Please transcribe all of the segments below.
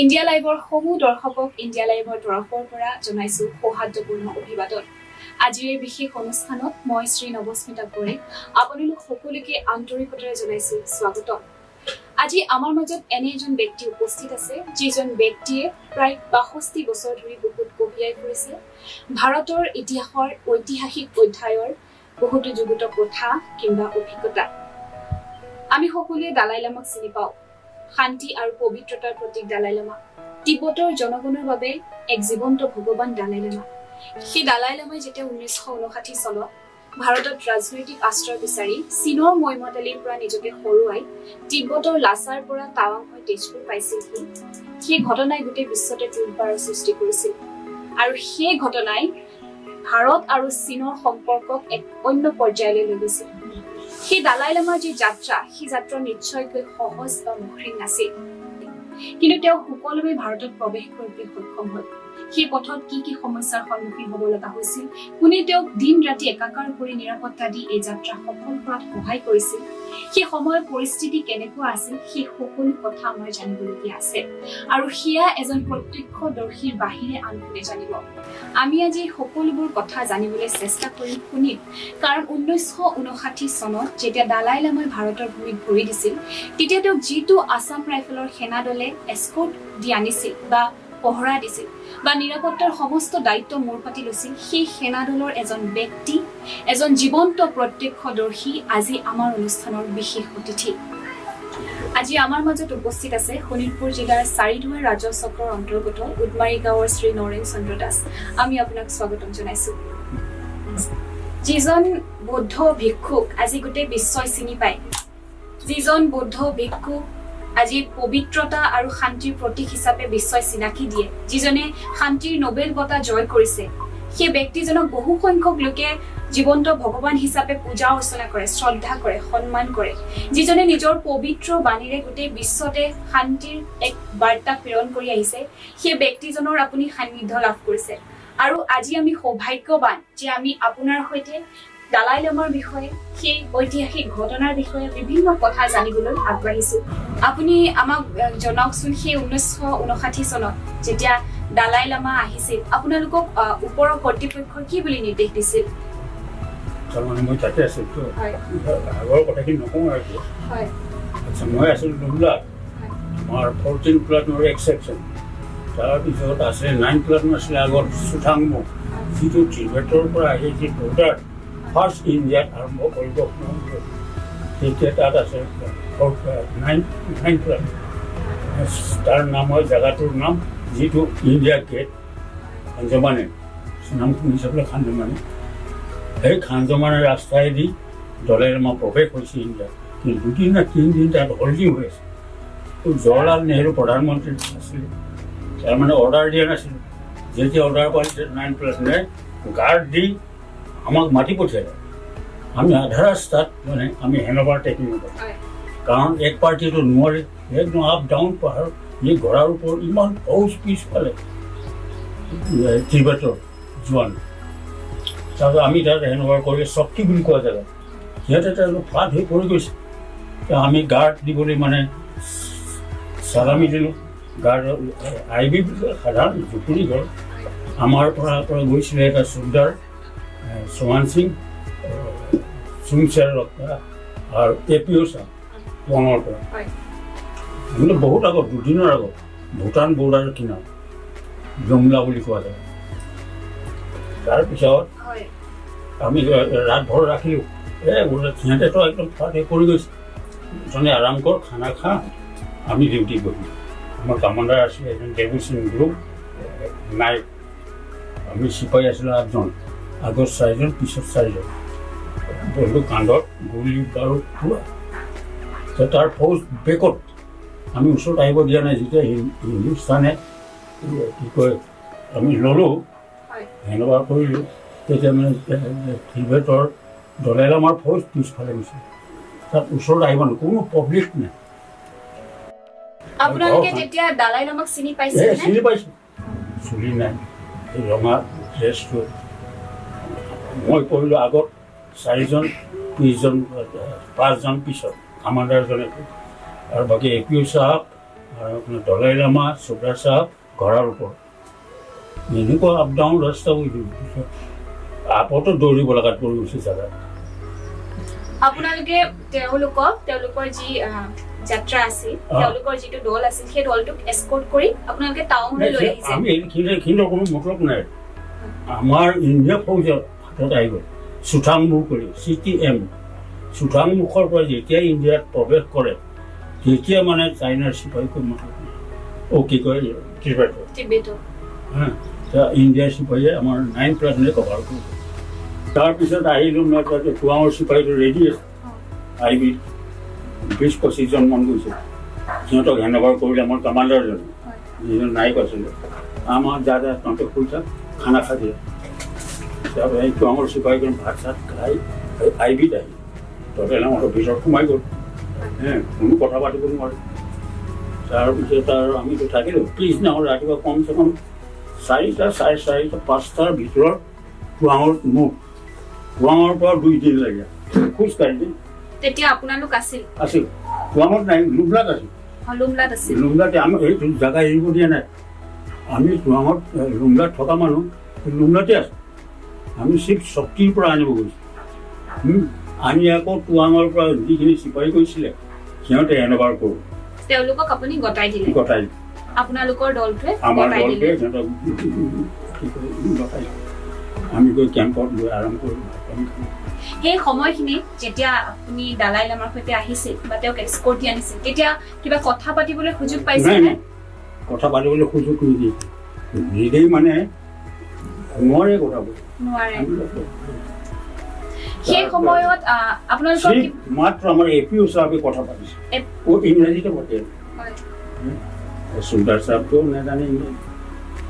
India লাইভৰ সমূহ দৰ্শকক India লাইভৰ তৰফৰ পৰা জনাইছো সৌহাৰ্দ্যপূৰ্ণ অভিবাদন। আজিৰ এই বিশেষ অনুষ্ঠানত মই শ্ৰী নৱস্মিতা কৰি আপোনালোক সকলোকে আন্তৰিকতাৰে জনাইছো স্বাগতম। আজি আমাৰ মাজত এনে এজন ব্যক্তি উপস্থিত আছে যিজন ব্যক্তিয়ে প্ৰায় ৬২ বছৰ ধৰি বহুত কঢ়িয়াই ফুৰিছে ভাৰতৰ ইতিহাসৰ ঐতিহাসিক অধ্যায়ৰ বহুতো যুগুত কথা কিংবা অভিজ্ঞতা। আমি সকলোৱে দালাই লামাক চিনি পাওঁ। শান্তি আৰু পবিত্ৰতাৰ প্ৰতীক দালাই লামা, তিব্বতৰ জনগণৰ বাবে এক জীৱন্ত ভগৱান দালাই লামা। সেই দালাই লামাই যেতিয়া ১৯৫৯ চনত ভাৰতত ৰাজনৈতিক আশ্ৰয় বিচাৰি চীনৰ মৈমতালিৰ পৰা নিজকে হৰুৱাই তিব্বতৰ লাছাৰ পৰা টাৱাং হৈ তেজপুৰ পাইছিলহি, সেই ঘটনাই গোটেই বিশ্বতে তোলপাৰৰ সৃষ্টি কৰিছিল। আৰু সেই ঘটনাই ভাৰত আৰু চীনৰ সম্পৰ্কক এক অন্য পৰ্যায়লৈ লৈ গৈছিল। সেই দালাই লামাৰ যি যাত্ৰা, সেই যাত্ৰা নিশ্চয়কৈ সহজ বা মসৃণ নাছিল, কিন্তু তেওঁ সুকলমে ভাৰতত প্ৰৱেশ কৰিবলৈ সক্ষম হ'ল। সেই পথত কি কি সমস্যাৰ সন্মুখীন হ'ব লগা হৈছিল, কোনে তেওঁক দিন ৰাতি একাকাৰ কৰি নিৰাপত্তা দি এই যাত্ৰা সফল কৰাত সহায় কৰিছিল, সেই সময়ৰ পৰিস্থিতি কেনেকুৱা আছিল, সেই সকলো কথা আমাৰ জানিবলগীয়া আছে। আৰু সেয়া এজন প্ৰত্যক্ষদৰ্শীৰ বাহিৰে আন কোনে জানিব। আমি আজি সকলোবোৰ কথা জানিবলৈ চেষ্টা কৰিম, শুনিম। কাৰণ ১৯৫৯ চনত যেতিয়া দালাই লামাই ভাৰতৰ ভূমিত ভৰি দিছিল, তেতিয়া তেওঁক যিটো আছাম ৰাইফলৰ সেনা দলে এস্কৰ্ট দি আনিছিল বা পহৰা দিছিল বা নিৰাপত্তাৰ সমস্ত দায়িত্ব মূৰ পাতি লৈছিল, সেই সেনা দলৰ এজন ব্যক্তি, এজন জীৱন্ত প্ৰত্যক্ষদৰ্শী আজি আমাৰ অনুষ্ঠানৰ বিশেষ অতিথি। আজি আমাৰ মাজত উপস্থিত আছে শোণিতপুৰ জিলাৰ চাৰিদুৱাৰ ৰাজহ চক্ৰৰ অন্তৰ্গত উদমাৰী গাঁৱৰ শ্ৰী নৰেন চন্দ্ৰ দাস। আমি আপোনাক স্বাগতম জনাইছো। যিজন বৌদ্ধ ভিক্ষুক আজি গোটেই বিশ্বই চিনি পায়, যিজন বৌদ্ধ ভিক্ষুক আজি পবিত্ৰতা আৰু শান্তিৰ প্ৰতীক হিচাপে বিশ্বই চিনাকি দিয়ে, যিজনে শান্তিৰ নোবেল বঁটা জয় কৰিছে, সেই ব্যক্তিজনক বহু সংখ্যক লোকে জীৱন্ত ভগৱান হিচাপে পূজা অৰ্চনা কৰে, শ্ৰদ্ধা কৰে, সন্মান কৰে, যিজনে নিজৰ পবিত্ৰ বাণীৰে গোটেই বিশ্বতে শান্তিৰ এক বাৰ্তা প্ৰেৰণ কৰি আহিছে, সেই ব্যক্তিজনৰ আপুনি সান্নিধ্য লাভ কৰিছে। আৰু আজি আমি সৌভাগ্যৱান যে আমি আপোনাৰ সৈতে দালাই লামাৰ বিষয়ে, সেই ঐতিহাসিক ঘটনাৰ বিষয়ে বিভিন্ন কথা জানিবলৈ আগবাঢ়িছো। আপুনি আমাক জনাওকচোন, সেই ১৯৫৯ চনত যেতিয়া দালাই লামা আহিছিল, আপোনালোকক ওপৰৰ কৰ্তৃপক্ষই কি বুলি নিৰ্দেশ দিছিল? মই তাতে আছিলো, আগৰ কথাখিনি নকওঁ আৰু। আচ্ছা, মই আছিলো লুমলাত, আমাৰ 14 প্লাটুনৰ এক্সেপশ্যন। তাৰপিছত আছে 9 প্লাটুন আছিলে আগত চুথাংমু, যিটো টিবেটৰ পৰা আহি যি বৰ্ডাৰ ফাৰ্ষ্ট ইণ্ডিয়াত আৰম্ভ কৰিব, তেতিয়া তাত আছে 9 প্লাটুন। তাৰ নাম হয় জেগাটোৰ নাম, যিটো ইণ্ডিয়া গেট, খানজমানে নাম শুনিছে খানজমানে। সেই খানজমানে ৰাস্তাইদি দালাই লামা প্ৰৱেশ হৈছে ইণ্ডিয়াত। কিন্তু 2 নে 3 দিন তাত হল্ডিং হৈ আছে। জৱাহৰলাল নেহৰু প্ৰধানমন্ত্ৰী আছিলে, তাৰমানে অৰ্ডাৰ দিয়া নাছিলে। যেতিয়া অৰ্ডাৰ পাইছে 9 প্লাটুনে গাৰ্ড দি আমাক মাতি পঠিয়ালে। আমি আধা ৰাস্তাত মানে আমি হেণ্ডঅভাৰ টেকিং কৰোঁ, কাৰণ এক পাৰ্টিটো নোৱাৰে, একদম আপ ডাউন পাহাৰ, এই ঘোঁৰাৰ ওপৰত ইমান ফৌজ পিছফালে টিবেটৰ জোৱান। তাৰপিছত আমি তাত হেণ্ডঅভাৰ কৰি চকী বুলি কোৱা জেগা, সিহঁতে তাত ফ্লাট হৈ পৰি গৈছে। আমি গাৰ্ড দিবলৈ মানে চালামি দিলোঁ। গাৰ্ড আইবি সাধাৰণ জুপুৰি ঘৰ। আমাৰ পৰা গৈছিলে এটা চুকদাৰ চৌহান সিং, চুংচেৰ আৰু APO ছাৰ ৱাঙৰ পৰা। কিন্তু বহুত আগত, 2 দিনৰ আগত ভূটান বৰ্ডাৰ কিনাৰত জমলা বুলি কোৱা যায়। তাৰপিছত আমি ৰাতভৰ ৰাখিলোঁ। সিহঁতেতো একদম ফ্লাট হৈ পৰি গৈছে, জনে আৰাম কৰ, খানা খা, আমি ডিউটি কৰিম। আমাৰ কামাণ্ডাৰ আছিলে এজন দেৱু সিং গ্ৰুপ নাইক, আমি চিপাহী আছিলোঁ 8জন, আগত 4জন, পিছত 4জন। বন্ধু কান্ধত, গুলি বাৰুদ পুৰা। তাৰ ফৌজ বেকত, আমি ওচৰত আহিব দিয়া নাই। যেতিয়া হিন্দুস্তানে কি কয় আমি ল'লোঁ, হেণ্ডঅভাৰ কৰিলোঁ, তেতিয়া মানে টিবেটৰ দালাই লামাৰ ফৌজ পিছফালে গৈছে। তাত ওচৰত আহিব নাই, কোনো পাব্লিক নাই। আপোনালোকে তেতিয়া দালাই লামাক চিনি পাইছিল? চিনি পাইছোঁ, চুলি নাই, ৰঙা ড্ৰেছটো। মই কৰিলোঁ আগত 4জন, 20জন, 5জন পিছত কামাণ্ডাৰজনে, আৰু বাকী APO চাহাব আৰু আপোনাৰ দলাই লামা চৰ্দাৰ চাহাব ঘৰৰ ওপৰত এনেকুৱা আপ ডাউন ৰাস্তা আপতো দৌৰিব লগাত পৰি গৈছে জাগাত। আপোনালোকে তেওঁলোকৰ যি যাত্ৰা আছিল, তেওঁলোকৰ যিটো দল আছিল, সেই দলটোক এস্কৰ্ট কৰি আপোনালোকে টাউনলৈ লৈ আহিছে। আমি এইখিনিৰ কোনো মতলব নাই। আমাৰ ইণ্ডিয়া ফৌজত হাতত আহি গ'ল চুথাংমুখ কৰি CTM চুথাংমুখৰ পৰা যেতিয়া ইণ্ডিয়াত প্ৰৱেশ কৰে তেতিয়া মানে চাইনাৰ চিপাহী কি কয় টিবেটৰ ইণ্ডিয়াৰ চিপাহীয়ে আমাৰ 9 কভাৰ কৰিব। তাৰপিছত আহিলোঁ মই টুৱাঙৰ চিপাহীটো ৰেডি আছে আহিবি 20-25 জন মান গৈছে। সিহঁতক হেণ্ডঅভাৰ কৰিলে আমাৰ কামাণ্ডাৰজনে যিজন নায়ক আছিলে আমাৰ যা তহঁতে শুই থাক খানা খাই দিয়ে। তাৰপৰা এই টুৱাঙৰ চিপাহীজন ভাত চাত খাই আইবিত আহি তহঁতে আমাৰ ভিতৰত সোমাই গ'ল কোনো কথা পাতিব নোৱাৰে। তাৰপিছত আৰু আমিতো থাকিলোঁ পিছদিনাখন ৰাতিপুৱা কমচে কম 4টা, 4:30, 5টাৰ ভিতৰত টুৱাঙৰ টুৱাঙৰ পৰা 2 দিন লাগে খোজকাঢ়ি। তেতিয়া আপোনালোক আছিল টুৱাঙত নাই, লুমলাত আছিল। লুমলাতে আমি এইটো জাগা এৰিব দিয়া নাই। আমি টুৱাঙত লুমলাত থকা মানুহ লুমলাতে আছোঁ। আমি চিফ শক্তিৰ পৰা আনিব গৈছোঁ। আমি আকৌ টুৱাঙৰ পৰা যিখিনি চিপাহী গৈছিলে সিহঁতে হেণ্ডঅভাৰ কৰোঁ। তেওঁলোকক আপুনি গতাই দিলে? গতাই আপোনালোকৰ দলটোৱে আমাৰ দলটোৱে সিহঁতক গতাই আমি গৈ কেম্পত গৈ আৰাম কৰোঁ। সেই সময়খিনি যেতিয়া আপুনি দালাই লামাৰ সৈতে আহিছিল বা তেওঁক এস্কৰ্ট দি আনিছিল তেতিয়া কিবা কথা পাতিবলৈ সুযোগ পাইছিল? কথা পাতিবলৈ সুযোগ নিদিয়ে, নিজেই মানে নোৱাৰে কথা নোৱাৰে। সেই সময়ত আপোনালোকৰ মাত্ৰ আমাৰ APO চাহাবে কথা পাতিছে ইংৰাজীতে পাতে। চৰ্দাৰ চাহাবটো নাজানে ইংৰাজী,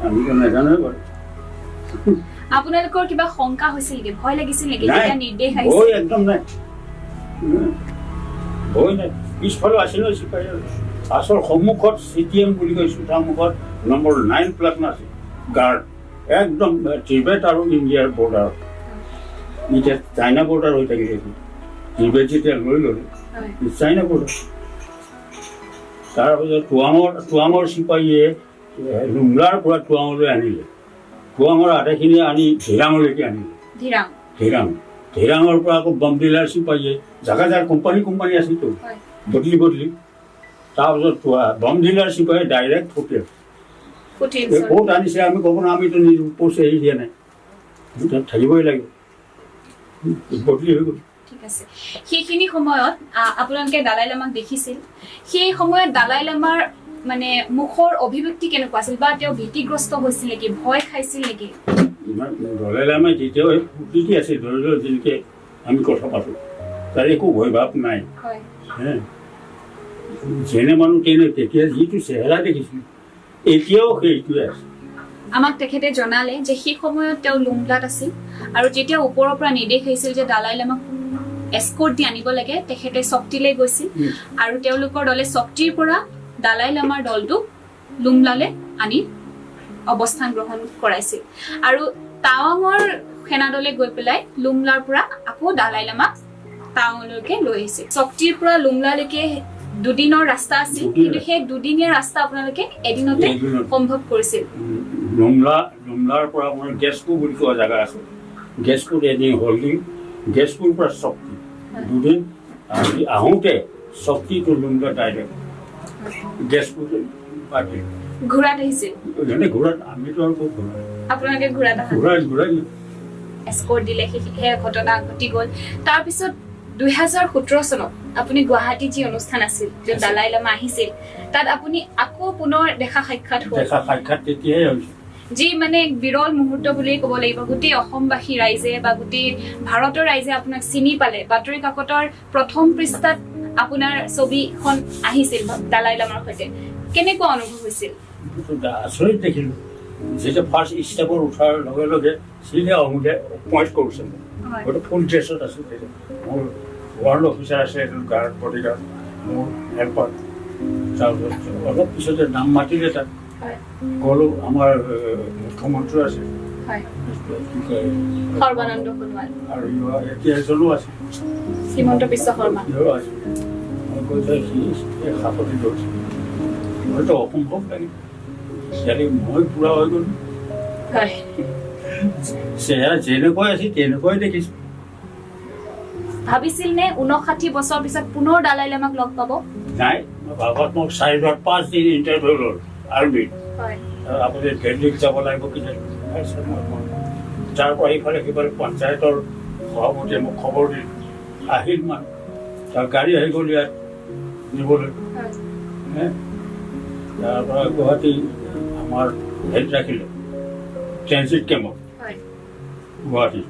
আমিতো নাজানোৱে বাৰু। আপোনালোকৰ কিবা শংকা হৈছিল নেকি, ভয় লাগিছিল নেকি যেতিয়া নিৰ্দেশ আহিছিল? ভয় একদম নাই, ভয় নাই। পিছফালে আছিল চিপাহী আচল সন্মুখত CTM বুলি কয় চুথামুখত নম্বৰ 9 প্লাটুন আছিল গাৰ্ড একদম টিবেট আৰু ইণ্ডিয়াৰ বৰ্ডাৰ। এতিয়া চাইনা বৰ্ডাৰ হৈ থাকিলে টিবেট যেতিয়া লৈ ল'লে চাইনা বৰ্ডাৰ। তাৰপিছত টুৱাঙৰ চিপাহীয়ে লুমলাৰ পৰা টুৱাঙলৈ আনিলে। টুৱাঙৰ আধাখিনি আনি ধিৰাঙলৈকে আনিলে। ধিৰাঙৰ পৰা আকৌ বমডিলাৰ চিপাহীয়ে জাগা কোম্পানী আছিলতো বদলি। তাৰপিছত বমডিলাৰ চিপাহীয়ে ডাইৰেক্ট ক'ত আনিছে আমি ক'ব না, আমিতো নিজ পইচা এৰি দিয়া নাই, তাত থাকিবই লাগিব, বদলি হৈ গ'ল। ঠিক আছে। সেইখিনি সময়ত আপোনালোকে দালাই লামাক দেখিছিল, সেই সময়ত দালাই লামাৰ মানে মুখৰ অভিব্যক্তি কেনেকুৱা আছিল বা তেওঁ ভীতিগ্ৰস্ত হৈছিল নেকি, ভয় খাইছিল নেকি? দলাই লামাই তেতিয়াও ফূৰ্তি আছিল, ধৰি লওক যেনেকৈ আমি কথা পাতোঁ তাৰ একো ভয় ভাৱ নাই। যেনে মানুহ তেনে তেতিয়া যিটো চেহেৰা দেখিছিল এতিয়াও সেইটোৱে আছে। আমাক তেখেতে জনালে যে সেই সময়ত তেওঁ লুমলাত আছিল আৰু যেতিয়া ওপৰৰ পৰা নিৰ্দেশ আহিছিল যে দালাই লামাক এস্কৰ্ট দি আনিব লাগে তেখেতে শক্তিলৈ গৈছিল আৰু তেওঁলোকৰ দলে শক্তিৰ পৰা দালাই লামাৰ দলটোক লুমলালে আনি অৱস্থান গ্ৰহণ কৰাইছিল আৰু টাৱাঙৰ সেনাদলে গৈ পেলাই লুমলাৰ পৰা আকৌ দালাই লামাক টাৱাঙলৈকে লৈ আহিছিল। শক্তিৰ পৰা লুমলালৈকে 2 দিনৰ ৰাস্তা আছিল, কিন্তু সেই 2 দিনীয়া ৰাস্তা আপোনালোকে এদিনতে সম্ভৱ কৰিছিল। লুমলাৰ পৰা আপোনাৰ গেছপুৰ বুলি কোৱা জেগা আছে, গেছপুৰ এদিন হল্ডিং, গেছপুৰ পৰা শক্তি 2 দিন। আহোঁতে শক্তিটো লুমলা ডাইৰেক্ট গেছপুৰ পাতি ঘূৰাত আহিছিল। ঘূৰাত আমিতো আৰু ক'ত ঘূৰাই, আপোনালোকে ঘূৰাই এস্কৰ্ট দিলে, সেই ঘটনা ঘটি গ'ল। তাৰপিছত 2017 চনত আপুনি গুৱাহাটীত যি অনুষ্ঠান আছিল য'ত দালাই লামা আহিছিল তাত আপুনি আকৌ পুনৰ দেখা সাক্ষাৎ তেতিয়াই হৈছে, যি মানে বিৰল মুহূৰ্ত বুলি ক'ব লাগিব। গোটেই অসমবাসী ৰাইজে বা গোটেই ভাৰতৰ ৰাইজে আপোনাক চিনি পালে, বাতৰি কাকতৰ প্ৰথম পৃষ্ঠাত আপোনাৰ ছবিখন আহিছিল দালাই লামাৰ সৈতে। কেনেকুৱা অনুভৱ হৈছিল? আচৰিত দেখিলোঁ, যেতিয়া ফাৰ্ষ্ট ষ্টেপত উঠাৰ লগে লগে চিধা আহোঁতে পইণ্ট কৰিছে, হয়তো ফুল ড্ৰেছত আছিল। মোৰ ৱাৰ্ড অফিচাৰ আছে, গাৰ্ড বডিগাৰ্ড, মোৰ হেল্পাৰ। তাৰপিছত অলপ পিছতে নাম মাতিলে, তাত গ'লোঁ। আমাৰ মুখ্যমন্ত্ৰী আছে সৰ্বানন্দ সোণোৱাল আৰু এতিয়া এজনো আছে হিমন্ত বিশ্ব শৰ্মা। সাপতি ধৰিছে মইতো অসম্ভৱ লাগিল ইয়াতে মই পুৰা হৈ গ'লো হয় চেহেৰা যেনেকৈ আছিল তেনেকুৱাই দেখিছোঁ ভাবিছিল নে 59 বছৰ পিছত পুনৰ দালাই লামাক লগ পাব নাই মই ভাবত মোক 4-5 দিন ইণ্টাৰভিউ ল'ল আৰ্মিত হয় আপুনি দিল্লীত যাব লাগিব কিজানি তাৰ পৰা ইফালে সিফালে পঞ্চায়তৰ সভাপতিয়ে মোক খবৰ দিল আহিল মানুহ তাৰ গাড়ী আহি গ'ল ইয়াত নিবলৈ তাৰ পৰা গুৱাহাটী আমাৰ হেৰিত ৰাখিলে ট্ৰেনজিট কেম্পত গুৱাহাটী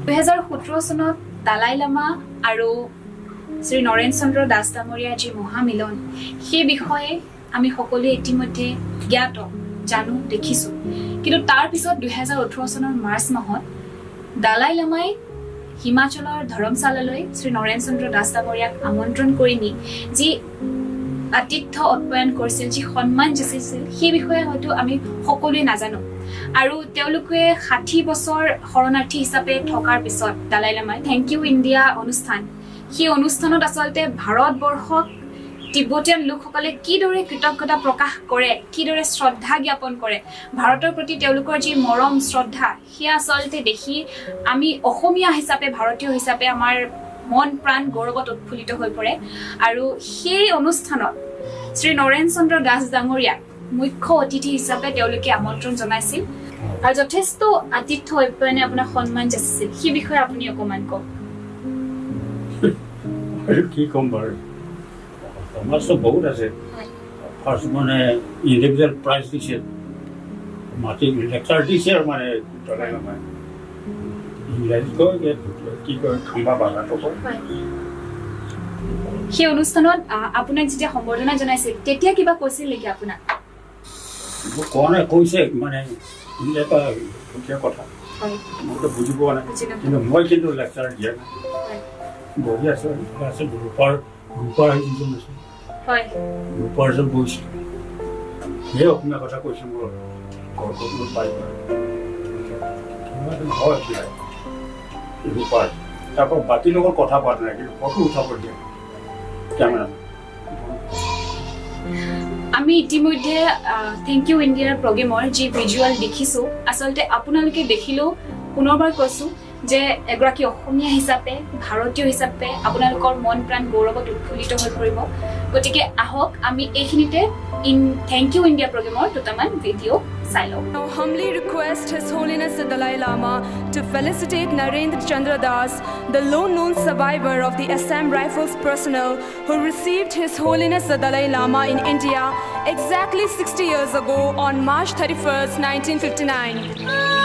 2017 চনত দালাই লামা আৰু শ্ৰী নৰেন চন্দ্ৰ দাস ডাঙৰীয়াৰ যি মহামিলন সেই বিষয়ে আমি সকলোৱে ইতিমধ্যে জ্ঞাত জানো দেখিছোঁ কিন্তু তাৰ পিছত 2018 চনৰ মাৰ্চ মাহত দালাই লামাই হিমাচলৰ ধৰমশালালৈ শ্ৰী নৰেন চন্দ্ৰ দাস ডাঙৰীয়াক আমন্ত্ৰণ কৰি নি যি আতিথ্য আপ্যায়ন কৰিছিল যি সন্মান যাচিছিল সেই বিষয়ে হয়তো আমি সকলোৱে নাজানো আৰু তেওঁলোকে 60 বছৰ শৰণাৰ্থী হিচাপে থকাৰ পিছত দালাই লামাই থেংক ইউ ইণ্ডিয়া অনুষ্ঠান সেই অনুষ্ঠানত আচলতে ভাৰতবৰ্ষক তিব্বতীয়ান লোকসকলে কিদৰে কৃতজ্ঞতা প্ৰকাশ কৰে কিদৰে শ্ৰদ্ধা জ্ঞাপন কৰে ভাৰতৰ প্ৰতি তেওঁলোকৰ যি মৰম শ্ৰদ্ধা সেয়া আচলতে দেখি আমি অসমীয়া হিচাপে ভাৰতীয় হিচাপে আমাৰ মন প্ৰাণ গৌৰৱত উৎফুল্লিত হৈ পৰে আৰু সেই অনুষ্ঠানত শ্ৰী নৰেন চন্দ্ৰ দাস ডাঙৰীয়াক মুখ্য অতিথি হিচাপে তেওঁলোকে আমন্ত্ৰণ জনাইছিল আৰু যথেষ্ট আতিথ্য আপ্যায়নে আপোনাক সন্মান যাচিছিল সেই বিষয়ে আপুনি অকণমান কওক কি ক'ম বাৰু সমাজটো বহুত আছে ফাৰ্ষ্ট মানে ইণ্ডিভিজুৱেল প্ৰাইজ দিছে মাটি লেকচাৰ দিছে আৰু মানে দালাই লামাই ইংৰাজী কয় কি কয় খাম্বা বাগাটো কয় সেই অনুষ্ঠানত আপোনাক যেতিয়া সম্বৰ্ধনা জনাইছিল তেতিয়া কিবা কৈছিল নেকি আপোনাক মোক কোৱা নাই কৈছে মানে এটা সুকীয়া কথা মইতো বুজি পোৱা নাই কিন্তু মই কিন্তু লেকচাৰ দিয়া নাই বহি আছো আছে ৰূপাৰ যিজন আছে ৰূপাৰ যেন বহিছিল সেই অসমীয়া কথা কৈছে মোৰ ঘৰটো পাই হয় ৰূপাৰ তাৰপৰা বাকী লগত কথা পতা নাই কিন্তু ফটো উঠাব দিয়ে কেমেৰা আমি ইতিমধ্যে থেংক ইউ ইণ্ডিয়াৰ প্ৰগ্ৰেমৰ যি ভিজুৱেল দেখিছোঁ আচলতে আপোনালোকে দেখিলেও পুনৰবাৰ কৈছোঁ যে এগৰাকী অসমীয়া হিচাপে ভাৰতীয় হিচাপে আপোনালোকৰ মন প্ৰাণ গৌৰৱত উৎফুল্লিত হৈ পৰিব গতিকে আহক আমি এইখিনিতে থেংক ইউ ইণ্ডিয়া প্ৰগ্ৰেমৰ দুটামান ভিডিঅ' চাই লওঁ Now humbly request His Holiness the Dalai Lama to felicitate Narendra Chandra Das, the lone known survivor of the Assam Rifles personnel who received His Holiness the Dalai Lama in India exactly 60 years ago on March 31st, 1959.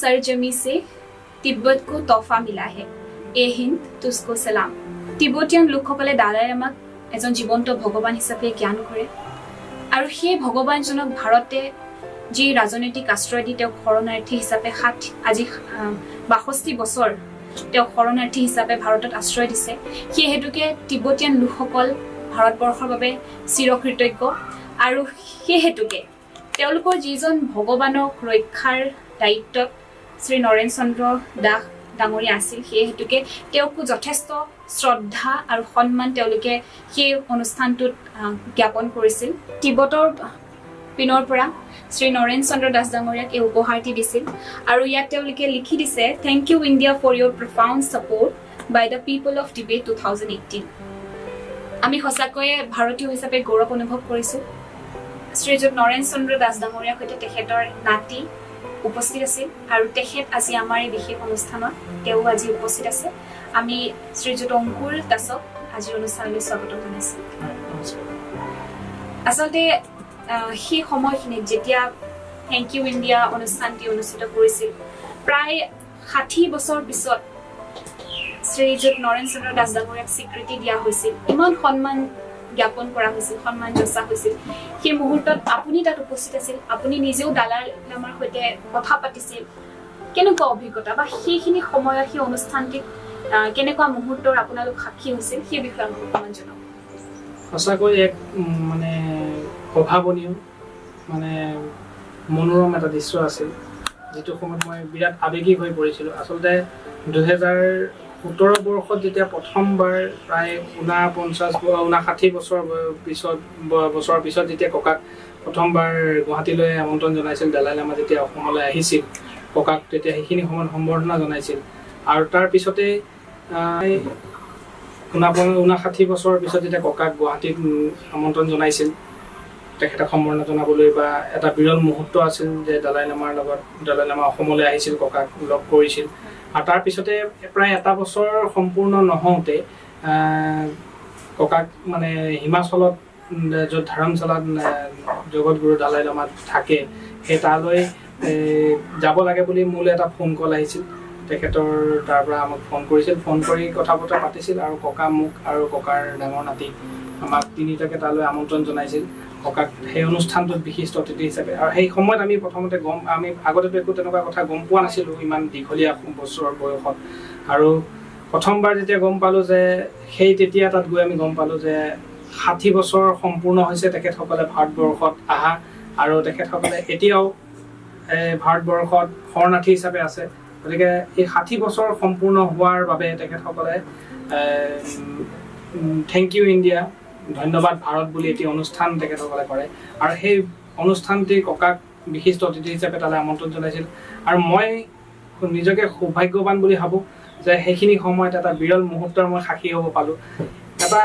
सरजमी से तिब्बत को तोहफा मिला है ए हिंद तुझको सलाम তিব্বতীয়ান লোকসকলে দালাই লামাক এজন জীৱন্ত ভগৱান হিচাপে জ্ঞান কৰে আৰু সেই ভগৱানজনক ভাৰতে যি ৰাজনৈতিক আশ্ৰয় দি তেওঁক শৰণাৰ্থী হিচাপে আজি ৬২ বছৰ তেওঁক শৰণাৰ্থী হিচাপে ভাৰতত আশ্ৰয় দিছে সেই হেতুকে তিব্বতীয়ান লোকসকল ভাৰতবৰ্ষৰ বাবে চিৰকৃতজ্ঞ আৰু সেই হেতুকে তেওঁলোকৰ যিজন ভগৱানক ৰক্ষাৰ দায়িত্বত শ্ৰী নৰেন চন্দ্ৰ দাস ডাঙৰীয়া আছিল সেই হেতুকে তেওঁকো যথেষ্ট শ্ৰদ্ধা আৰু সন্মান তেওঁলোকে সেই অনুষ্ঠানটোত জ্ঞাপন কৰিছিল তিব্বতৰ পিনৰ পৰা শ্ৰী নৰেন চন্দ্ৰ দাস ডাঙৰীয়াক এই উপহাৰটি দিছিল আৰু ইয়াত তেওঁলোকে লিখি দিছে thank you India for your profound support by the people of Tibet 2018 আমি সঁচাকৈয়ে ভাৰতীয় হিচাপে গৌৰৱ অনুভৱ কৰিছোঁ শ্ৰীযুত নৰেন চন্দ্ৰ দাস ডাঙৰীয়াৰ সৈতে তেখেতৰ নাতি উপস্থিত আছিল আৰু তেখেত আজি আমাৰ এই বিশেষ অনুষ্ঠানত তেওঁ আজি উপস্থিত আছে আমি শ্ৰীযুত অংকুৰ দাসক আজি অনুষ্ঠানলৈ স্বাগত জনাইছোঁ আচলতে সেই সময়খিনিত যেতিয়া থেংক ইউ ইণ্ডিয়া অনুষ্ঠানটি অনুষ্ঠিত কৰিছিল প্ৰায় ৬০ বছৰ পিছত শ্ৰীযুত নৰেন চন্দ্ৰ দাস ডাঙৰীয়াক স্বীকৃতি দিয়া হৈছিল ইমান সন্মান জ্ঞাপন কৰা হৈছিল সন্মান যচা হৈছিল সেই মুহূৰ্তত আপুনি তাত উপস্থিত আছিল আপুনি নিজেও দালাই লামাৰ সৈতে কথা পাতিছিল কেনেকুৱা অভিজ্ঞতা বা সেইখিনি সময়ত সেই অনুষ্ঠানটিত কেনেকুৱা মুহূৰ্তৰ আপোনালোক সাক্ষী হৈছিল সেই বিষয়ে আমাক অকণমান জনাওক সঁচাকৈ এক মানে প্ৰভাৱনীয় মানে মনোৰম এটা দৃশ্য আছিল যিটো সময়ত মই বিৰাট আৱেগিক হৈ পৰিছিলোঁ আচলতে 2017 বৰ্ষত যেতিয়া প্ৰথমবাৰ প্ৰায় 59 বছৰৰ পিছত যেতিয়া ককাক প্ৰথমবাৰ গুৱাহাটীলৈ আমন্ত্ৰণ জনাইছিল দালাই লামা যেতিয়া অসমলৈ আহিছিল ককাক তেতিয়া সেইখিনি সময়ত সম্বৰ্ধনা জনাইছিল আৰু তাৰ পিছতে 59 বছৰৰ পিছত যেতিয়া ককাক গুৱাহাটীত আমন্ত্ৰণ জনাইছিল তেখেতক সম্বৰ্ধনা জনাবলৈ বা এটা বিৰল মুহূৰ্ত আছিল যে দালাই লামা অসমলৈ আহিছিল ককাক লগ কৰিছিল আৰু তাৰ পিছতে প্ৰায় এটা বছৰ সম্পূৰ্ণ নহওঁতে ককাক মানে হিমাচলত য'ত ধাৰমশালাত জগতগুৰু দালাই লামা থাকে সেই তালৈ যাব লাগে বুলি মোলৈ এটা ফোন কল আহিছিল তেখেতৰ তাৰ পৰা আমাক ফোন কৰিছিল ফোন কৰি কথা বতৰা পাতিছিল আৰু ককা মোক আৰু ককাৰ ডাঙৰ নাতি আমাক তিনিটাকে তালৈ আমন্ত্ৰণ জনাইছিল ককাক সেই অনুষ্ঠানটোত বিশিষ্ট অতিথি হিচাপে আৰু সেই সময়ত আমি প্ৰথমতে আমি আগতেতো একো তেনেকুৱা কথা গম পোৱা নাছিলোঁ ইমান দীঘলীয়া বছৰৰ বয়সত আৰু প্ৰথমবাৰ যেতিয়া গম পালোঁ যে তেতিয়া তাত গৈ আমি গম পালোঁ যে 60 বছৰ সম্পূৰ্ণ হৈছে তেখেতসকলে ভাৰতবৰ্ষত আহা আৰু তেখেতসকলে এতিয়াও ভাৰতবৰ্ষত শৰণাৰ্থী হিচাপে আছে গতিকে এই 60 বছৰ সম্পূৰ্ণ হোৱাৰ বাবে তেখেতসকলে থেংক ইউ ইণ্ডিয়া ধন্যবাদ ভাৰত বুলি এটি অনুষ্ঠান তেখেতসকলে কৰে আৰু সেই অনুষ্ঠানটি ককাক বিশিষ্ট অতিথি হিচাপে তালৈ আমন্ত্ৰণ জনাইছিল আৰু মই নিজকে সৌভাগ্যৱান বুলি ভাবোঁ যে সেইখিনি সময়ত এটা বিৰল মুহূৰ্তৰ মই সাক্ষী হ'ব পালোঁ এটা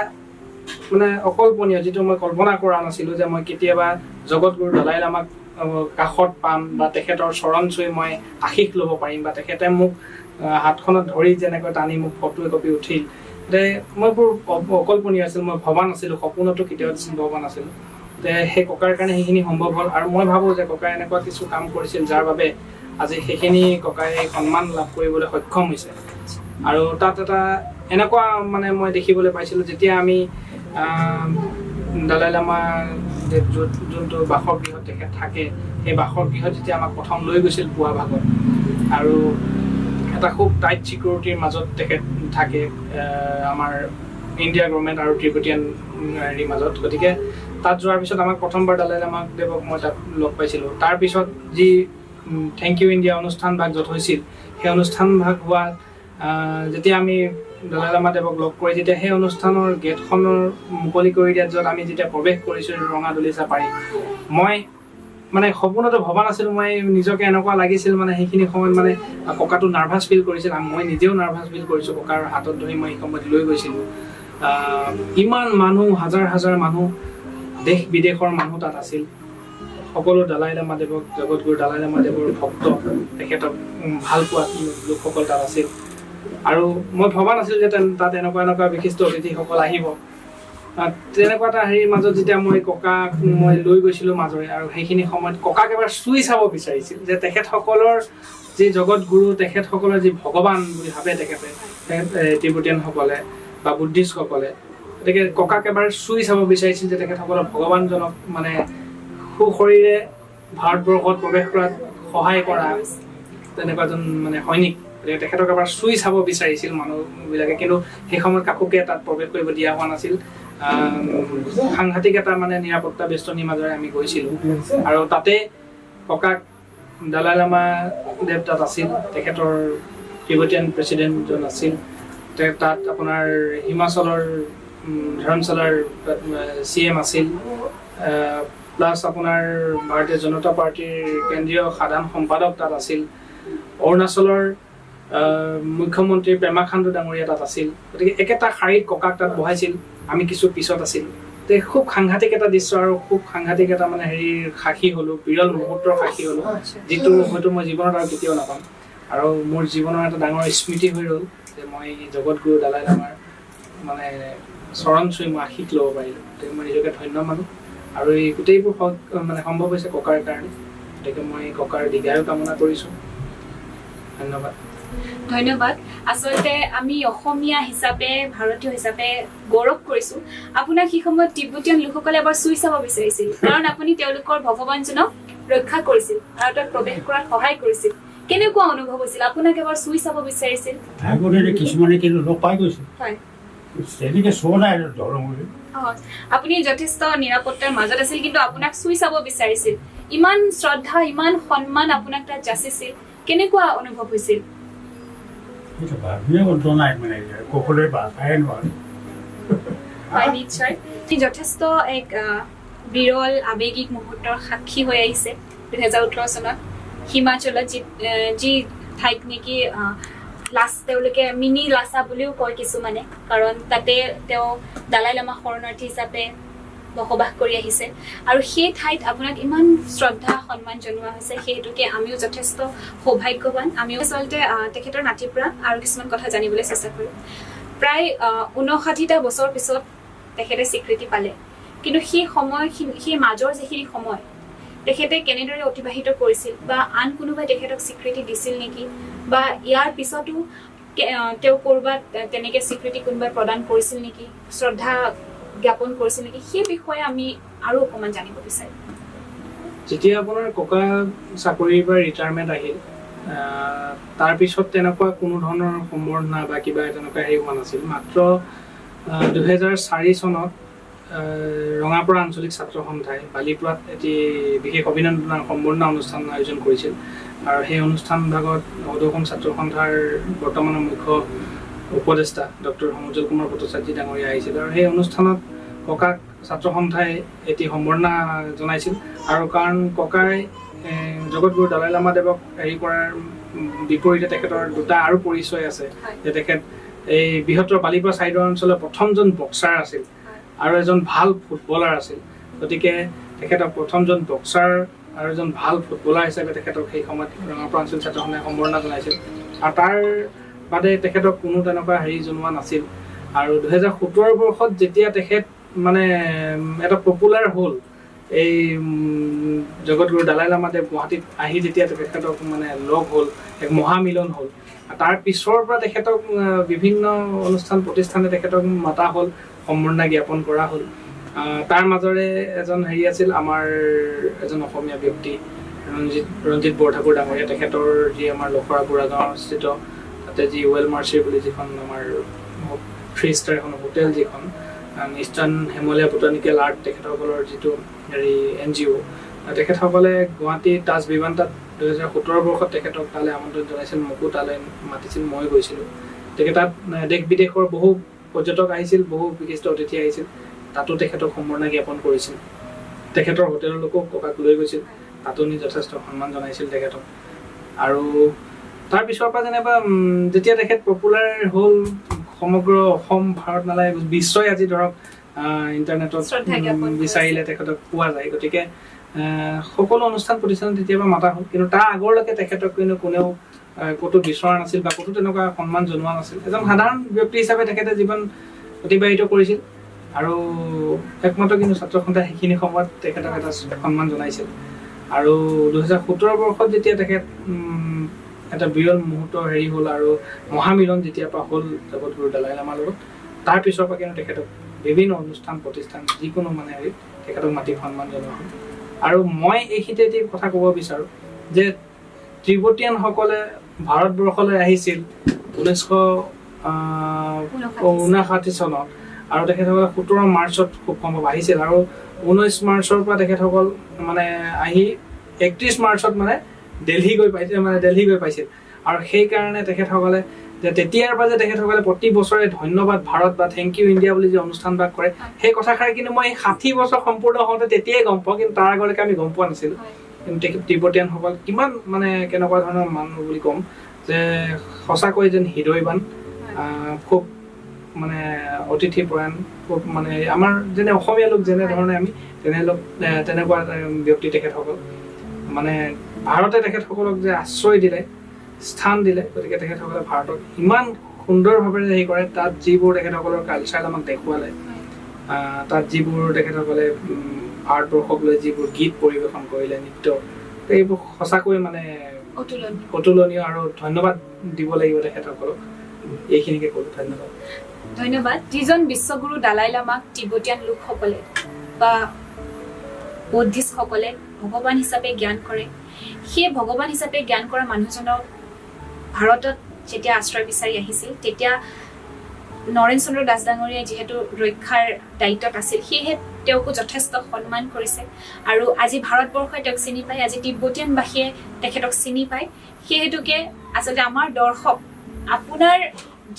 মানে অকল্পনীয় যিটো মই কল্পনা কৰা নাছিলোঁ যে মই কেতিয়াবা জগতগুৰু দালাই লামাক কাষত পাম বা তেখেতৰ চৰণ চুই মই আশীষ ল'ব পাৰিম বা তেখেতে মোক হাতখনত ধৰি যেনেকৈ টানি মোক ফটো একপি উঠিল মই বৰ অকল্পনীয় আছিল মই ভবা নাছিলোঁ সপোনতো কেতিয়াও ভবা নাছিলোঁ সেই ককাৰ কাৰণে সেইখিনি সম্ভৱ হ'ল আৰু মই ভাবোঁ যে ককাই এনেকুৱা কিছু কাম কৰিছিল যাৰ বাবে আজি সেইখিনি ককাই সন্মান লাভ কৰিবলৈ সক্ষম হৈছে আৰু তাত এটা এনেকুৱা মানে মই দেখিবলৈ পাইছিলোঁ যেতিয়া আমি দালাই লামা যোনটো বাসগৃহত তেখেত থাকে সেই বাসগৃহত যেতিয়া আমাক প্ৰথম লৈ গৈছিল পুৱা ভাগত আৰু এটা খুব টাইট ছিকিউৰিটিৰ মাজত তেখেত থাকে আমাৰ ইণ্ডিয়া গভৰ্ণমেণ্ট আৰু ত্ৰিবেটিয়ান হেৰিৰ মাজত গতিকে তাত যোৱাৰ পিছত আমাক প্ৰথমবাৰ দালাই লামা দেৱক মই তাত লগ পাইছিলোঁ তাৰপিছত যি থেংক ইউ ইণ্ডিয়া অনুষ্ঠান ভাগ য'ত হৈছিল সেই অনুষ্ঠান ভাগ হোৱা যেতিয়া আমি দালাই লামা দেৱক লগ কৰি যেতিয়া সেই অনুষ্ঠানৰ গেটখনৰ মুকলি কৰি দিয়াত য'ত আমি যেতিয়া প্ৰৱেশ কৰিছোঁ ৰঙা দলিচা পাৰি মই মানে সপোনতো ভবা নাছিলোঁ মই নিজকে এনেকুৱা লাগিছিল মানে সেইখিনি সময়ত মানে ককাটো নাৰ্ভাছ ফিল কৰিছিল মই নিজেও নাৰ্ভাছ ফিল কৰিছোঁ ককাৰ হাতত ধৰি মই সেই সময়ত লৈ গৈছিলোঁ ইমান মানুহ হাজাৰ হাজাৰ মানুহ দেশ বিদেশৰ মানুহ তাত আছিল সকলো দালাই লামা দেৱক জগতগুৰু দালাই লামা দেৱৰ ভক্ত তেখেতক ভাল পোৱা লোকসকল তাত আছিল আৰু মই ভবা নাছিলোঁ যে তাত এনেকুৱা বিশিষ্ট অতিথিসকল আহিব তেনেকুৱা এটা হেৰিৰ মাজত যেতিয়া মই ককাক মই লৈ গৈছিলোঁ মাজৰে, আৰু সেইখিনি সময়ত ককাক এবাৰ চুই চাব বিচাৰিছিল যে তেখেতসকলৰ যি জগত গুৰু, তেখেতসকলৰ যি ভগৱান বুলি ভাবে তেখেতে তিব্বতীয়ানসকলে বা বুদ্ধিষ্টসকলে, গতিকে ককাক এবাৰ চুই চাব বিচাৰিছিল যে তেখেতসকলৰ ভগৱানজনক মানে সুশৰীৰে ভাৰতবৰ্ষত প্ৰৱেশ কৰাত সহায় কৰা তেনেকুৱা এজন মানে সৈনিক, গতিকে তেখেতক এবাৰ চুই চাব বিচাৰিছিল মানুহবিলাকে, কিন্তু সেই সময়ত কাকোকে তাত প্ৰৱেশ কৰিব দিয়া হোৱা নাছিল। সাংঘাতিক এটা মানে নিৰাপত্তা বেষ্টনীৰ মাজেৰে আমি গৈছিলোঁ, আৰু তাতে ককাক দালাই লামা দেৱ তাত আছিল, তেখেতৰ তিব্বতীয়ান প্ৰেচিডেণ্টজন আছিল, তাত আপোনাৰ হিমাচলৰ ধৰ্মশালাৰ CM আছিল, প্লাছ আপোনাৰ ভাৰতীয় জনতা পাৰ্টীৰ কেন্দ্ৰীয় সাধাৰণ সম্পাদক তাত আছিল, অৰুণাচলৰ মুখ্যমন্ত্ৰী পেমা খাণ্ডু ডাঙৰীয়া তাত আছিল। গতিকে একেটা শাৰীত ককাক তাত বহাইছিল, আমি কিছু পিছত আছিল। তে খুব সাংঘাতিক এটা দৃশ্য আৰু খুব সাংঘাতিক এটা মানে হেৰিৰ সাক্ষী হ'লোঁ, বিৰল মুহূৰ্তৰ সাক্ষী হ'লোঁ, যিটো হয়তো মই জীৱনত আৰু কেতিয়াও নাপাম। আৰু মোৰ জীৱনৰ এটা ডাঙৰ স্মৃতি হৈ ৰ'ল যে মই জগতগুৰু দালাই লামাৰ মানে চৰণ চুই মই আশীষ ল'ব পাৰিলোঁ। গতিকে মই নিজকে ধন্য মানো, আৰু এই গোটেইবোৰ মানে সম্ভৱ হৈছে ককাৰ কাৰণে। গতিকে মই ককাৰ দীৰ্ঘায়ু কামনা কৰিছোঁ। ধন্যবাদ। ধন্যবাদ। আচলতে আমি অসমীয়া হিচাপে, ভাৰতীয় হিচাপে গৌৰৱ কৰিছোঁ। আপোনাক সেই সময়ত তিব্বতীয়ান লোকসকলে এবাৰ চুই চাব বিচাৰিছিল, কাৰণ আপুনি তেওঁলোকৰ ভগৱানজনক ৰক্ষা কৰিছিল আৰু তাত প্ৰৱেশ কৰাত সহায় কৰিছিল। কেনেকুৱা অনুভৱ হৈছিল? আপোনাক এবাৰ চুই চাব বিচাৰিছিল। কিছুমানে কিন্তু লগ পাই গৈছে, হয়, তেনেকে চোৱা নাই ধৰম বুলি। আপুনি যথেষ্ট নিৰাপত্তাৰ মাজত আছিল, কিন্তু আপোনাক চুই চাব বিচাৰিছিল। ইমান শ্ৰদ্ধা, ইমান সন্মান আপোনাক তাত যাচিছিল, কেনেকুৱা অনুভৱ হৈছিল? হয়, নিশ্চয়। যথেষ্ট এক বিৰল আৱেগিক মুহূৰ্তৰ সাক্ষী হৈ আহিছে 2018 চনত হিমাচলত, যি ঠাইত নেকি তেওঁলোকে মিনি লাচা বুলিও কয় কিছুমানে, কাৰণ তাতে তেওঁ দালাই লামা শৰণাৰ্থী হিচাপে বসবাস কৰি আহিছে, আৰু সেই ঠাইত আপোনাক ইমান শ্ৰদ্ধা সন্মান জনোৱা হৈছে। সেই হেতুকে আমিও যথেষ্ট সৌভাগ্যৱান। আমিও আচলতে তেখেতৰ নাতিৰ পৰা আৰু কিছুমান কথা জানিবলৈ চেষ্টা কৰিম। প্ৰায় 59টা বছৰ পিছত তেখেতে স্বীকৃতি পালে, কিন্তু সেই মাজৰ যিখিনি সময় তেখেতে কেনেদৰে অতিবাহিত কৰিছিল, বা আন কোনোবাই তেখেতক স্বীকৃতি দিছিল নেকি, বা ইয়াৰ পিছতো তেওঁ ক'ৰবাত তেনেকৈ স্বীকৃতি কোনোবাই প্ৰদান কৰিছিল নেকি, শ্ৰদ্ধা জ্ঞাপন কৰিছিল নেকি, সেই বিষয়ে আমি আৰু অকণমান জানিব বিচাৰিম। যেতিয়া আপোনাৰ ককা চাকৰিৰ পৰা ৰিটায়াৰমেণ্ট আহিল, তাৰপিছত তেনেকুৱা কোনো ধৰণৰ সম্বৰ্ধনা বা কিবা তেনেকুৱা হেৰি হোৱা নাছিল। মাত্ৰ 2004 চনত ৰঙাপৰা আঞ্চলিক ছাত্ৰ সন্থাই বালিপুৰাত এটি বিশেষ অভিনন্দন সম্বৰ্ধনা অনুষ্ঠান আয়োজন কৰিছিল, আৰু সেই অনুষ্ঠান ভাগত অসম ছাত্ৰ সন্থাৰ বৰ্তমানৰ মুখ্য উপদেষ্টা ডক্টৰ সমুজ্জ্বল কুমাৰ ভট্টাচাৰ্য ডাঙৰীয়া আহিছিল, আৰু সেই অনুষ্ঠানত ককাক ছাত্ৰ সন্থাই এটি সম্বৰ্ধনা জনাইছিল। আৰু কাৰণ ককাই জগতগুৰু দালাই লামা দেৱক হেৰি কৰাৰ বিপৰীতে তেখেতৰ দুটা আৰু পৰিচয় আছে, যে তেখেত এই বৃহত্তৰ বালিপুৰা চাইডৰ অঞ্চলৰ প্ৰথমজন বক্সাৰ আছিল আৰু এজন ভাল ফুটবলাৰ আছিল। গতিকে তেখেতক প্ৰথমজন বক্সাৰ আৰু এজন ভাল ফুটবলাৰ হিচাপে তেখেতক সেই সময়ত ৰঙাপৰা আঞ্চলিক ছাত্ৰ সন্থাই সম্বৰ্ধনা জনাইছিল, আৰু তাৰ বাদে তেখেতক কোনো তেনেকুৱা হেৰি জনোৱা নাছিল। আৰু 2017 বৰ্ষত যেতিয়া তেখেত মানে এটা পপুলাৰ হ'ল, এই জগতগুৰু দালাই লামা দেৱ গুৱাহাটীত আহি যেতিয়া তেখেতক মানে লগ হ'ল, এক মহামিলন হ'ল, তাৰ পিছৰ পৰা তেখেতক বিভিন্ন অনুষ্ঠান প্ৰতিষ্ঠানে তেখেতক মাতা হ'ল, সম্বৰ্ধনা জ্ঞাপন কৰা হ'ল। তাৰ মাজৰে এজন হেৰি আছিল আমাৰ এজন অসমীয়া ব্যক্তি ৰঞ্জিত বৰঠাকুৰ ডাঙৰীয়া, তেখেতৰ যি আমাৰ লখৰা বুঢ়াগাঁও স্থিত তাতে যি ৱেল মাৰ্চিৰ বুলি যিখন আমাৰ 3 ষ্টাৰ এখন হোটেল, যিখন ইষ্টাৰ্ণ হিমালয়া বটানিকেল আৰ্ট তেখেতসকলৰ যিটো হেৰি NGO, তেখেতসকলে গুৱাহাটী তাজ বিমানতাত 2017 বৰ্ষত তেখেতক তালৈ আমন্ত্ৰণ জনাইছিল, মোকো তালৈ মাতিছিল, মই গৈছিলোঁ। তেখেত তাত দেশ বিদেশৰ বহু পৰ্যটক আহিছিল, বহু বিশিষ্ট অতিথি আহিছিল, তাতো তেখেতক সম্বৰ্ধনা জ্ঞাপন কৰিছিল। তেখেতৰ হোটেললৈকো ককাক লৈ গৈছিল, তাতো নি যথেষ্ট সন্মান জনাইছিল তেখেতক। আৰু তাৰপিছৰ পৰা যেনিবা যেতিয়া তেখেত পপুলাৰ হ'ল, সমগ্ৰ অসম ভাৰত নালাগে বিশ্বই আজি ধৰক ইণ্টাৰনেটত বিচাৰিলে তেখেতক পোৱা যায়। গতিকে সকলো অনুষ্ঠান প্ৰতিষ্ঠান তেতিয়াবা মাতা হ'ল, কিন্তু তাৰ আগৰলৈকে তেখেতক কিন্তু কোনেও ক'তো বিচৰা নাছিল বা ক'তো তেনেকুৱা সন্মান জনোৱা নাছিল। এজন সাধাৰণ ব্যক্তি হিচাপে তেখেতে জীৱন অতিবাহিত কৰিছিল। আৰু একমাত্ৰ কিন্তু ছাত্ৰ সন্থাই সেইখিনি সময়ত তেখেতক এটা সন্মান জনাইছিল আৰু 2017 বৰ্ষত যেতিয়া তেখেত এটা বিৰল মুহূৰ্ত হেৰি হ'ল আৰু মহামিলন যেতিয়াৰ পৰা হ'ল জগতগুৰু দলাই লামাৰ লগত তাৰ পিছৰ পৰা কিন্তু তেখেতক বিভিন্ন অনুষ্ঠান প্ৰতিষ্ঠান যিকোনো মানে হেৰি তেখেতক মাতি সন্মান জনোৱা হ'ল আৰু মই এইখিনিতে এটি কথা ক'ব বিচাৰোঁ যে তিব্বতীয়ানসকলে ভাৰতবৰ্ষলৈ আহিছিল 1959 চনত আৰু তেখেতসকলে 17 মাৰ্চত খুব সম্ভৱ আহিছিল আৰু 19 মাৰ্চৰ পৰা তেখেতসকল মানে আহি 31 মাৰ্চত মানে দিল্লী গৈ পাইছিল আৰু সেইকাৰণে তেখেতসকলে যে তেতিয়াৰ পৰা যে তেখেতসকলে প্ৰতি বছৰে ধন্যবাদ ভাৰত বা থেংক ইউ ইণ্ডিয়া বুলি যে অনুষ্ঠানভাগ কৰে সেই কথাষাৰ কিন্তু মই 60 বছৰ সম্পূৰ্ণ হওঁতে তেতিয়াই গম পাওঁ কিন্তু তাৰ আগলৈকে আমি গম পোৱা নাছিলোঁ কিন্তু তিব্বতীয়ানসকল কিমান মানে কেনেকুৱা ধৰণৰ মানুহ বুলি ক'ম যে সঁচাকৈ যেন হৃদয়বান খুব মানে অতিথি পৰায়ণ খুব মানে আমাৰ যেনে অসমীয়া লোক যেনে ধৰণে আমি তেনেকুৱা ব্যক্তি তেখেতসকল মানে ভাৰতে তেখেতসকলক যে আশ্ৰয় দিলে স্থান দিলে গতিকে তেখেতসকলে ভাৰতক ইমান সুন্দৰভাৱে হেৰি কৰে তাত যিবোৰ তেখেতসকলৰ কালচাৰ আমাক দেখুৱালে তাত যিবোৰ তেখেতসকলে ভাৰতবৰ্ষক লৈ যিবোৰ গীত পৰিৱেশন কৰিলে নৃত্য এইবোৰ সঁচাকৈ মানে অতুলনীয় আৰু ধন্যবাদ দিব লাগিব তেখেতসকলক এইখিনিকে ক'লোঁ ধন্যবাদ যিজন বিশ্বগুৰু দালাই লামাক তিব্বতীয়ান লোকসকলে বা বৌদ্ধিষ্টসকলে ভগৱান হিচাপে জ্ঞান কৰে সেই ভগৱান হিচাপে জ্ঞান কৰা মানুহজনক ভাৰতত যেতিয়া আশ্ৰয় বিচাৰি আহিছিল তেতিয়া নৰেন চন্দ্ৰ দাস ডাঙৰীয়াই যিহেতু ৰক্ষাৰ দায়িত্বত আছিল সেয়েহে তেওঁকো যথেষ্ট সন্মান কৰিছে আৰু আজি ভাৰতবৰ্ষই তেওঁক চিনি পায় আজি তিব্বতীয়ানবাসীয়ে তেখেতক চিনি পায় সেই হেতুকে আচলতে আমাৰ দৰ্শক আপোনাৰ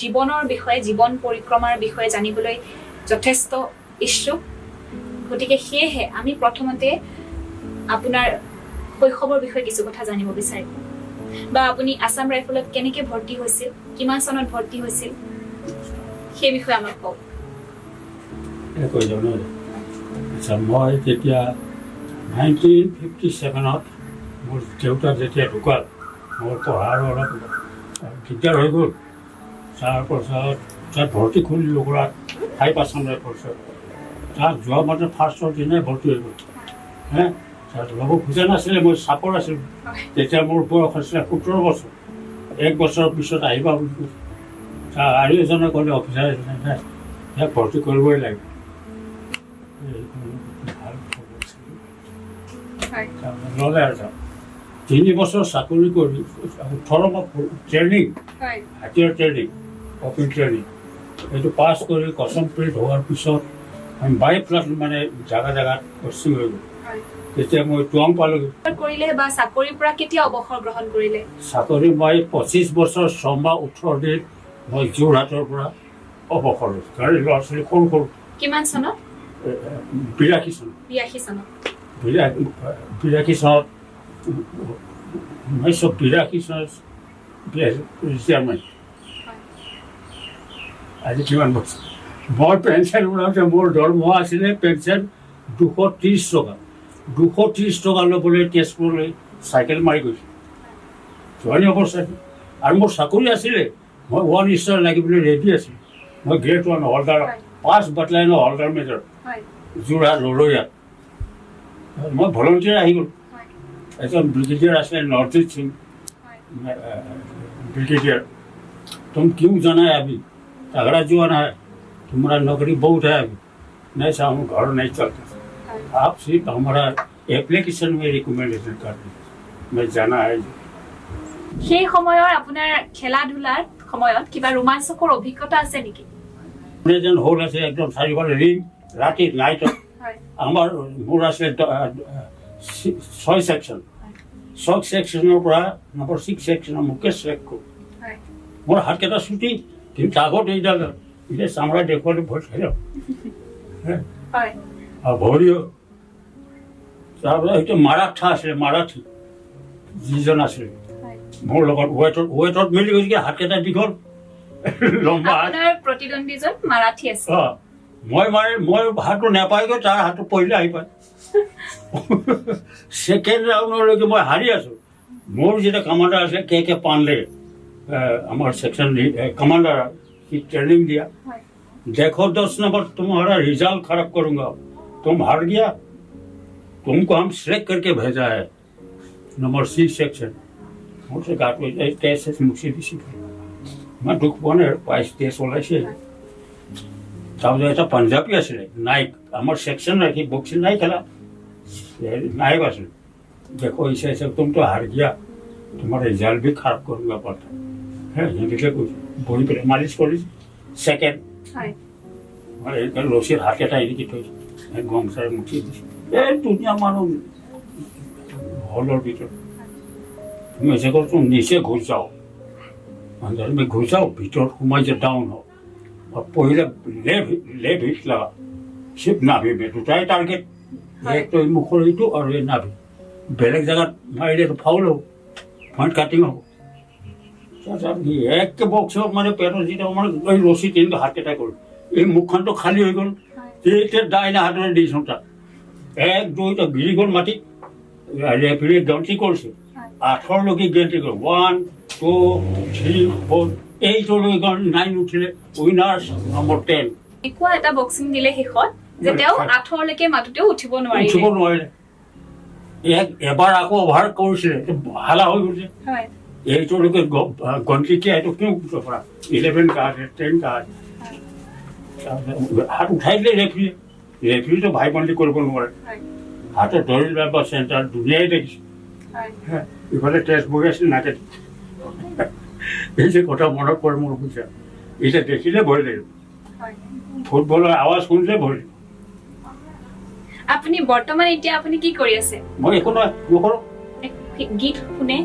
জীৱনৰ বিষয়ে জীৱন পৰিক্ৰমাৰ বিষয়ে জানিবলৈ যথেষ্ট ইচ্ছুক গতিকে সেয়েহে আমি প্ৰথমতে আপোনাৰ শৈশৱৰ বিষয়ে কিছু কথা জানিব বিচাৰিম বা আপুনি আসাম ৰাইফলত কেনেকৈ ভৰ্তি হৈছিল কিমান চনত ভৰ্তি হৈছিল সেই বিষয়ে আমাক কওক মই তেতিয়া 1957ত মোৰ দেউতা যেতিয়া ঢুকাল মোৰ পঢ়াৰ অলপ দিগদাৰ হৈ গ'ল তাৰপাছত তাত ভৰ্তি খুলিলোঁ গোৰাত 5 আসাম ৰাইফলছত তাত যোৱা মাত্ৰ ফাৰ্ষ্টৰ দিনাই ভৰ্তি হৈ গ'ল তাত ল'ব খোজা নাছিলে মই চাপৰ আছিলোঁ তেতিয়া মোৰ বয়স আছিলে 17 বছৰ 1 বছৰৰ পিছত আহিবা বুলি কৈছে আৰু এজনে ক'লে অফিচাৰ এজনে ইয়াক ভৰ্তি কৰিবই লাগিব ভাল ল'লে আৰু 3 বছৰ চাকৰি কৰি 18 মাহ ট্ৰেইনিং হাতীয়াৰ ট্ৰেইনিং অপেন ট্ৰেইনিং এইটো পাছ কৰি কচমপ্লিট হোৱাৰ পিছত আমি 22 প্লাছ মানে জেগাত পষ্টিং হৈ গ'ল তেতিয়া মই টুৱাং পালোগৈ কৰিলে বা চাকৰিৰ পৰা কেতিয়া অৱসৰ গ্ৰহণ কৰিলে চাকৰি মই 25 বছৰ 6 মাহ 18 দিন মই যোৰহাটৰ পৰা অৱসৰ লৈছোঁ কাৰণ ল'ৰা ছোৱালী সৰু সৰু কিমান চনত 82 চনত 82 চনত 1982 চনত ৰিটায়াৰমেণ্ট আজি কিমান বছৰ মই পেঞ্চন ওলাওঁতে মোৰ দৰমহা আছিলে পেঞ্চন 230 টকা 230 টকা ল'বলৈ তেজপুৰলৈ চাইকেল মাৰি গৈছোঁ জোৱানী অৱস্থা আৰু মোৰ চাকৰি আছিলে মই 1 ষ্টাৰ লাগিবলৈ ৰেডি আছিলোঁ মই গ্ৰেড 1 হলদাৰ 5 বাটালিয়নৰ হলদাৰ মেজৰ যোৰহাট ৰৰৈয়াত মই ভলণ্টিয়াৰ আহি গ'লোঁ এজন ব্ৰিগেডিয়াৰ আছিলে নৰজিত সিং ब्रिगेडियर तुम क्यों जाना है अभी तगड़ा जुआना है तुम्हारा नौकरी बहुत है अभी नहीं साहब हम घर नहीं चलते आप सिर्फ हमारा एप्लीकेशन में रिकमेंडेशन कर दीजिए मैं जाना है সেই সময়ৰ আপোনাৰ খেলা ধূলাৰ সময়ত কিবা ৰোমাঞ্চকৰ অভিজ্ঞতা আছে নেকি যেন হল আছে একদম চাৰিওফালে ৰিং ৰাতি নাইটত আমাৰ মোৰ আছে 6 সেকশন 6 সেকশনৰ পৰা নম্বৰ 6 সেকশনৰ মুকেশ ৰেখো মোৰ হাতকেইটা ছুটি কিন্তু আগত এইডাল এতিয়া চামৰা দেখুৱালে ভয় খাই আৰু ভৰিও তাৰপৰা সেইটো মাৰাঠা আছিলে মাৰাঠী যিজন আছিলে মোৰ লগত ৱেটত মিলি গৈছে হাতকেইটা দীঘল লম্বা প্ৰতিদ্বন্দ্বীজন মাৰাঠী আছে মই হাতটো নাপাইগৈ তাৰ হাতটো পহিলে আহি পায় ছেকেণ্ড ৰাউণ্ডলৈকে মই হাৰি আছোঁ মোৰ যেতিয়া কামাণ্ডাৰ আছিলে কে পাণ্ডে আমাৰ ছেকশ্যন কমাণ্ডাৰ সি ট্ৰেইনিং দিয়া देखो 10 नंबर तुम्हारा रिजल्ट खराब करूंगा, तुम हार गया, तुमको हम सिलेक्ट करके भेजा है नंबर 6 सेक्शन। मुझे गाटो टेस्ट मुझे भी सीखा मैं दुख बने पाइस टेस्ट ওলাইছে তাহলে এটা পাঞ্জাবী আসলে নাইক আমার সেকশন রাখি বক্সিং নাই খেলা नायक আসলে देखो ऐसे ऐसे तुम तो हार गया, तुम्हारा रिजल्ट भी खराब करूंगा पड़ता है हिंदी के कुछ বহি পেলাই মালিশ কৰি সেকেন্ড হয় মানে ৰশিৰ হাতে টাইনি কি থই গংসাৰে মুঠি দিছি এই দুনিয়া মানুষ হলৰ ভিতৰত তুমি এসে করছো নিচে ঘুষ যাও अंदर में घुसाओ भीतर घुमाई से डाउन हो और पहले लेफ्ट हिट लगा सिर्फ नाभि में दुटाई टारगेट एक तो मुखर इटू और ये नाभि बेलेग जगह मारिले तो फाउल हो पॉइंट काटिंग हो एक के बॉक्स माने पेटो जिटा माने ওই রশি তিন হাত কেটা করল এই মুখখন তো খালি হয়ে গেল এইটা ডাইনা হাতে দিছটা এক দুইটা গিরি গল মাটি রেফারি গন্তি করছে 18 লোকে গন্তি করল 1 2 3 4 8 9 উঠিলে উইনার্স নম্বৰ 10 একোৱা এটা বক্সিং দিলে শেষত যে তেওঁ 18 লৈকে মাতুতেও উঠিব নোৱাৰিলে এবাৰ আকৌ অভাৰ কৰিছিলে হালা হৈ গৈছে হয় এইটো লোকে গন্তি কি এইটো কিয় পৰা 11 কাৰ্ড 10 কাৰ্ড হাত উঠাই দিলে ৰেফাৰী তো ভাই বন্দি কৰিব নোৱাৰে হাতত ধৰি লোৱা চেণ্টাৰ দুনিয়াই দেখিছে ইফালে টেষ্ট বহি আছিল নাকে এই যে কথা মনত পৰে মোৰ বুজা এটা দেখিলে ভয় লাগে ফুটবলৰ আৱাজ শুনিলে ভয় আপুনি বৰ্তমান এতিয়া আপুনি কি কৰি আছে মই একো নকৰো গীত শুনে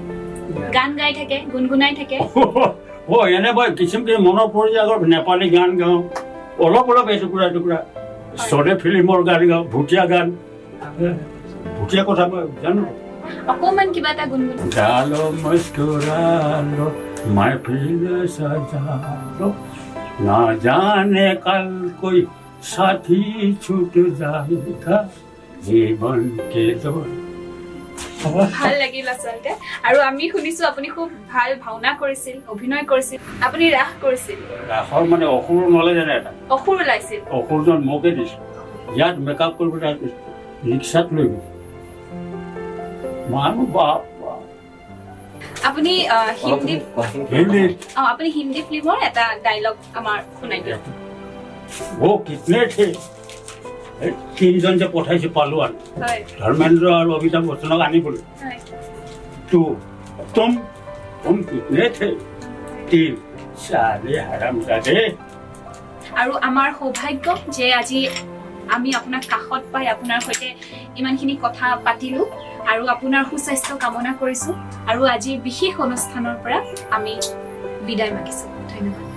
গান গাই থাকে গুনগুনাই থাকে ও এনে মই কিছিম মনত পৰি আগৰ নেপালী গান গাওঁ অলপ অলপ এই টুকুৰা চৰে ফিল্মৰ গান গাওঁ ভুটিয়া কথা মই জানো অকমান কিবা এটা গুনগুন ডালো মুস্কুৰালো महफिल सजालो ना जाने कल कोई साथी छूट जाएगा जीवन के दौर ভাল লাগিল আচলতে আৰু আমি শুনিছো আপুনি খুব ভাল ভাওনা কৰিছিল অভিনয় কৰিছিল আপুনি ৰাস কৰিছিল ৰাসৰ মানে অসুৰ নলেজ এটা অসুৰ ওলাইছিল অসুৰজন মোকে দিছিল ইয়াত মেকআপ কৰিবলৈ ৰিক্সাত লৈ গ'ল মানুহ বাপ আপুনি হিন্দী ফিল্মৰ এটা ডায়লগ আমাৰ শুনাই দিয়ক वो कितने थे 3 जन से पठाइছে পালোৱান ধৰ্মেন্দ্ৰ আৰু অভিতাভ বচ্চনক আনিবলৈ तो तुम कितने थे 3 साले हरामजादे আৰু আমাৰ সৌভাগ্য যে আজি আমি আপোনাক কাখত পাই আপোনাৰ সৈতে ইমানখিনি কথা পাতিলো আৰু আপোনাৰ সুস্বাস্থ্য কামনা কৰিছো আৰু আজি বিশেষ অনুষ্ঠানৰ পৰা আমি বিদায় মাগিছো ধন্যবাদ